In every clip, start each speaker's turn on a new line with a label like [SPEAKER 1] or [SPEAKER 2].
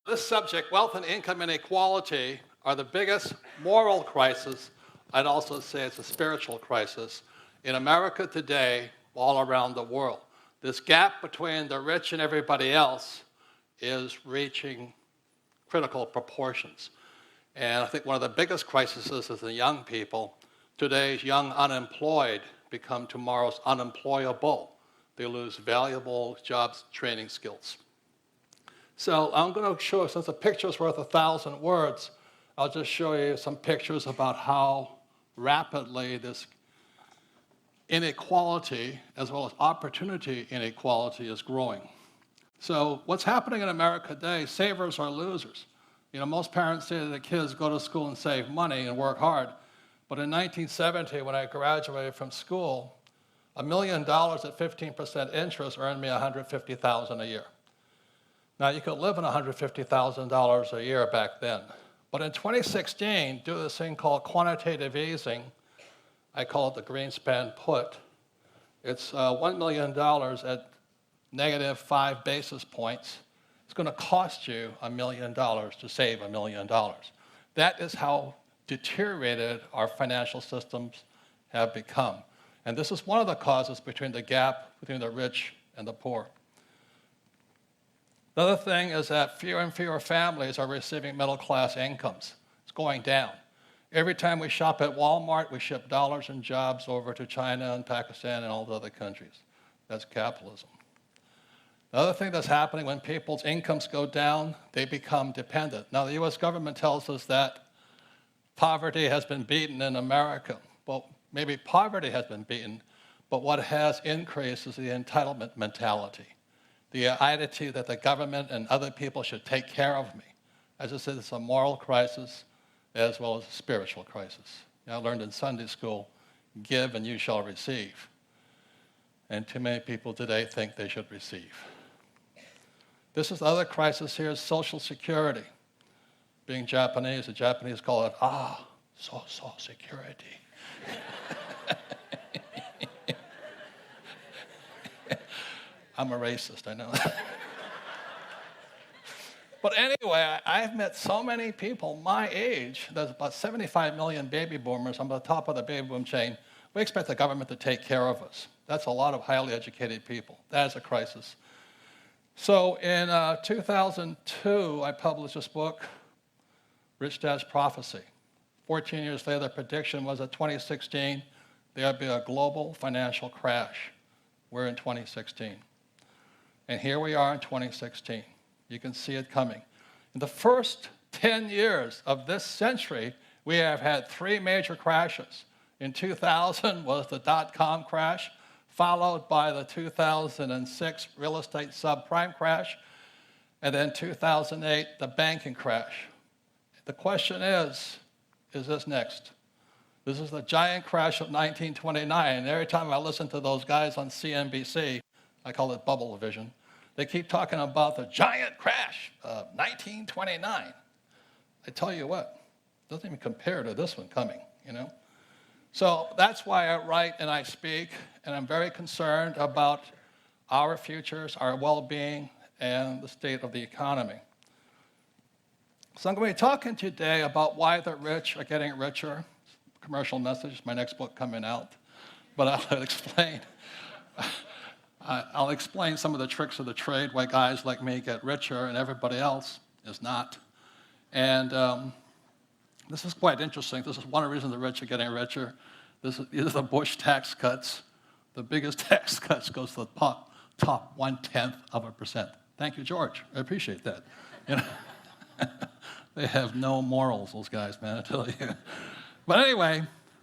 [SPEAKER 1] This subject, wealth and income inequality, are the biggest moral crisis. I'd also say it's a spiritual crisis in America today, all around the world. This gap between the rich and everybody else is reaching critical proportions. And I think one of the biggest crises is the young people. Today's young unemployed become tomorrow's unemployable. They lose valuable jobs, training skills. So I'm going to show, since a picture's worth 1,000 words, I'll just show you some pictures about how rapidly this inequality, as well as opportunity inequality, is growing. So what's happening in America today, savers are losers. You know, most parents say to their kids, go to school and save money and work hard. But in 1970, when I graduated from school, $1 million at 15% interest earned me $150,000 a year. Now, you could live on $150,000 a year back then. But in 2016, due to this thing called quantitative easing, I call it the Greenspan put, it's $1 million at negative 5 basis points. It's going to cost you $1 million to save $1 million. That is how deteriorated our financial systems have become. And this is one of the causes between the gap between the rich and the poor. The other thing is that fewer and fewer families are receiving middle-class incomes. It's going down. Every time we shop at Walmart, we ship dollars and jobs over to China and Pakistan and all the other countries. That's capitalism. The other thing that's happening, when people's incomes go down, they become dependent. Now, the U.S. government tells us that poverty has been beaten in America. Well, maybe poverty has been beaten, but what has increased is the entitlement mentality. The attitude that the government and other people should take care of me. As I said, it's a moral crisis as well as a spiritual crisis. I learned in Sunday school, give and you shall receive. And too many people today think they should receive. This is the other crisis here, is Social Security. Being Japanese, the Japanese call it, Social Security. I'm a racist, I know. But anyway, I've met so many people my age. There's about 75 million baby boomers. I'm at the top of the baby boom chain. We expect the government to take care of us. That's a lot of highly educated people. That is a crisis. So in 2002, I published this book, Rich Dad's Prophecy. 14 years later, the prediction was that 2016, there would be a global financial crash. We're in 2016. And here we are in 2016. You can see it coming. In the first 10 years of this century, we have had 3 major crashes. In 2000 was the dot-com crash, followed by the 2006 real estate subprime crash, and then 2008, the banking crash. The question is this next? This is the giant crash of 1929. And every time I listen to those guys on CNBC, I call it bubble vision, they keep talking about the giant crash of 1929. I tell you what, it doesn't even compare to this one coming, you know? So that's why I write and I speak, and I'm very concerned about our futures, our well-being, and the state of the economy. So I'm going to be talking today about why the rich are getting richer. Commercial message, my next book coming out. But I'll explain some of the tricks of the trade, why guys like me get richer and everybody else is not. And this is quite interesting. This is one of the reasons the rich are getting richer. These are the Bush tax cuts. The biggest tax cuts goes to the top 0.1%. Thank you, George. I appreciate that. You know, they have no morals, those guys, man, I tell you. But anyway,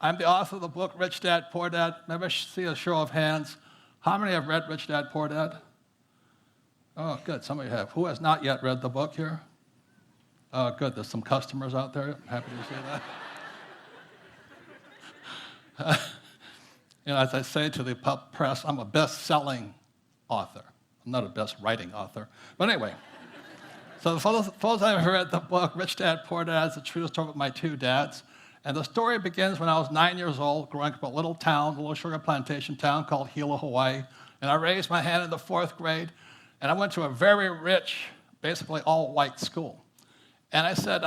[SPEAKER 1] I'm the author of the book, Rich Dad, Poor Dad. Maybe I should see a show of hands. How many have read Rich Dad, Poor Dad? Oh, good, some of you have. Who has not yet read the book here? Oh, good, there's some customers out there. I'm happy to see that. You know, as I say to the press, I'm a best-selling author. I'm not a best-writing author. But anyway, so for those that have read the book, Rich Dad, Poor Dad, is the true story of my 2 dads. And the story begins when I was 9 years old, growing up in a little town, a little sugar plantation town called Hilo, Hawaii. And I raised my hand in the 4th grade, and I went to a very rich basically all-white school. And I said,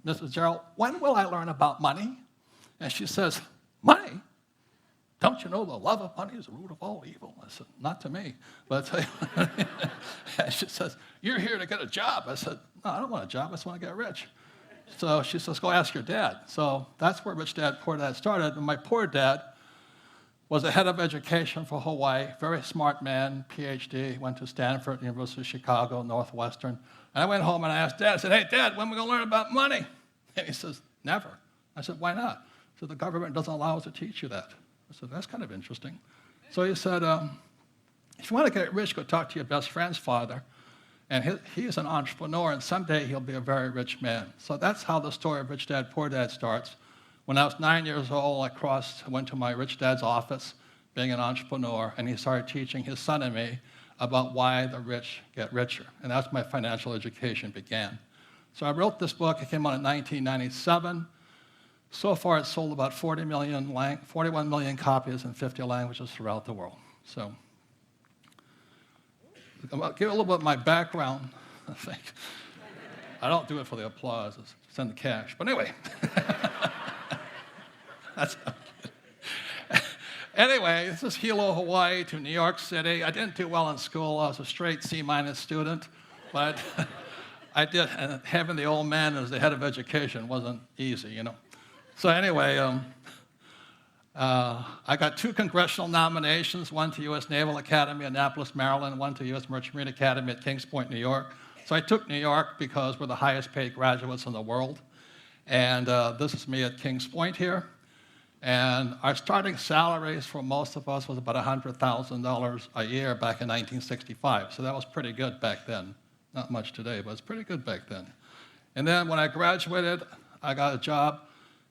[SPEAKER 1] Mrs. Gerald, when will I learn about money? And she says, money? Don't you know the love of money is the root of all evil? I said, not to me, but I tell you. And she says, you're here to get a job. I said, no, I don't want a job. I just want to get rich. So she says, go ask your dad. So that's where Rich Dad, Poor Dad started. And my poor dad was the head of education for Hawaii, very smart man, PhD, went to Stanford, University of Chicago, Northwestern. And I went home and I asked Dad, I said, hey, Dad, when are we going to learn about money? And he says, never. I said, why not? He said, the government doesn't allow us to teach you that. I said, that's kind of interesting. So he said, if you want to get rich, go talk to your best friend's father. And he's an entrepreneur, and someday he'll be a very rich man. So that's how the story of Rich Dad, Poor Dad starts. When I was 9 years old, I went to my rich dad's office, being an entrepreneur, and he started teaching his son and me about why the rich get richer. And that's my financial education began. So I wrote this book. It came out in 1997. So far, it's sold about 41 million copies in 50 languages throughout the world. So I'll give a little bit of my background, I think. I don't do it for the applause. It's send the cash. But anyway. Anyway, this is Hilo, Hawaii to New York City. I didn't do well in school. I was a straight C- student, but I did. And having the old man as the head of education wasn't easy, you know. So anyway, I got 2 congressional nominations, one to U.S. Naval Academy, Annapolis, Maryland, one to U.S. Merchant Marine Academy at Kings Point, New York. So I took New York because we're the highest paid graduates in the world. And this is me at Kings Point here. And our starting salaries for most of us was about $100,000 a year back in 1965. So that was pretty good back then. Not much today, but it's pretty good back then. And then when I graduated, I got a job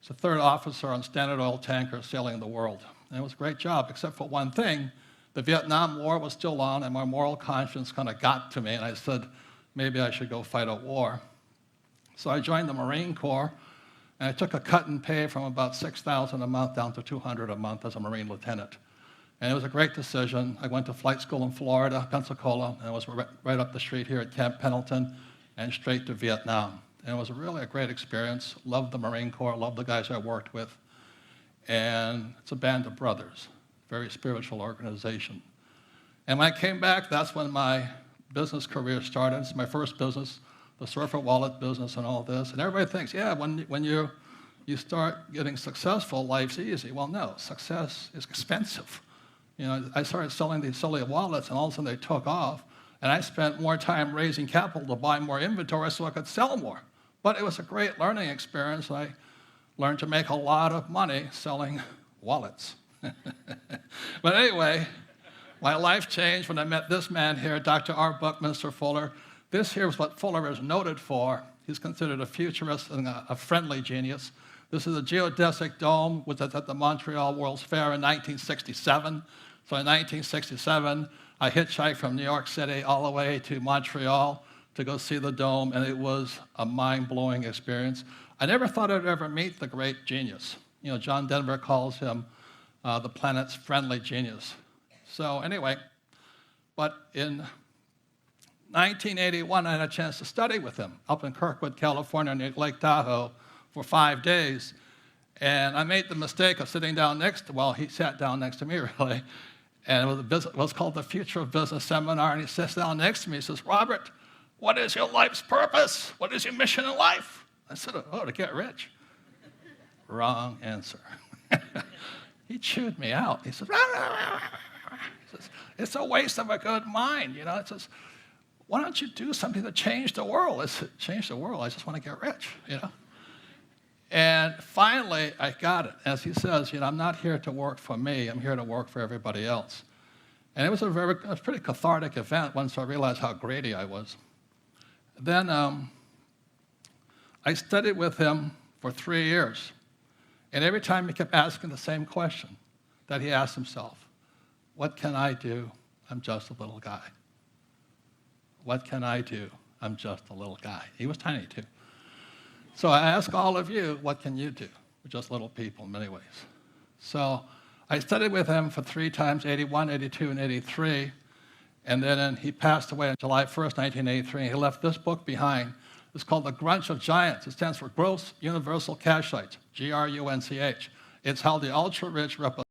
[SPEAKER 1] as a 3rd officer on Standard Oil tankers sailing the world. And it was a great job, except for one thing. The Vietnam War was still on, and my moral conscience kind of got to me, and I said, maybe I should go fight a war. So I joined the Marine Corps, and I took a cut in pay from about $6,000 a month down to $200 a month as a Marine lieutenant. And it was a great decision. I went to flight school in Florida, Pensacola, and I was right up the street here at Camp Pendleton, and straight to Vietnam. And it was really a great experience. Loved the Marine Corps, loved the guys I worked with. And it's a band of brothers, very spiritual organization. And when I came back, that's when my business career started. It's my first business, the surfer wallet business and all this. And everybody thinks, yeah, when you start getting successful, life's easy. Well, no, success is expensive. You know, I started selling these silly wallets, and all of a sudden they took off. And I spent more time raising capital to buy more inventory so I could sell more. But it was a great learning experience. I learned to make a lot of money selling wallets. But anyway, my life changed when I met this man here, Dr. R. Buckminster Fuller. This here is what Fuller is noted for. He's considered a futurist and a friendly genius. This is a geodesic dome, which was at the Montreal World's Fair in 1967. So in 1967, I hitchhiked from New York City all the way to Montreal to go see the dome, and it was a mind-blowing experience. I never thought I'd ever meet the great genius. You know, John Denver calls him the planet's friendly genius. So anyway, but in 1981, I had a chance to study with him up in Kirkwood, California, near Lake Tahoe for 5 days. And I made the mistake of sitting down well, he sat down next to me, really. And it was called the Future of Business Seminar. And he sits down next to me. He says, Robert, what is your life's purpose? What is your mission in life? I said, oh, to get rich. Wrong answer. He chewed me out. He says, it's a waste of a good mind. You know, it says, why don't you do something to change the world? I said, change the world? I just want to get rich, you know. And finally, I got it. As he says, you know, I'm not here to work for me. I'm here to work for everybody else. And it was a pretty cathartic event once I realized how greedy I was. Then I studied with him for 3 years. And every time he kept asking the same question that he asked himself, what can I do? I'm just a little guy. What can I do? I'm just a little guy. He was tiny, too. So I ask all of you, what can you do? We're just little people in many ways. So I studied with him for 3 times, 81, 82, and 83. And then he passed away on July 1st, 1983. And he left this book behind. It's called The Grunch of Giants. It stands for Gross Universal Cash Sites, GRUNCH. It's how the ultra-rich represent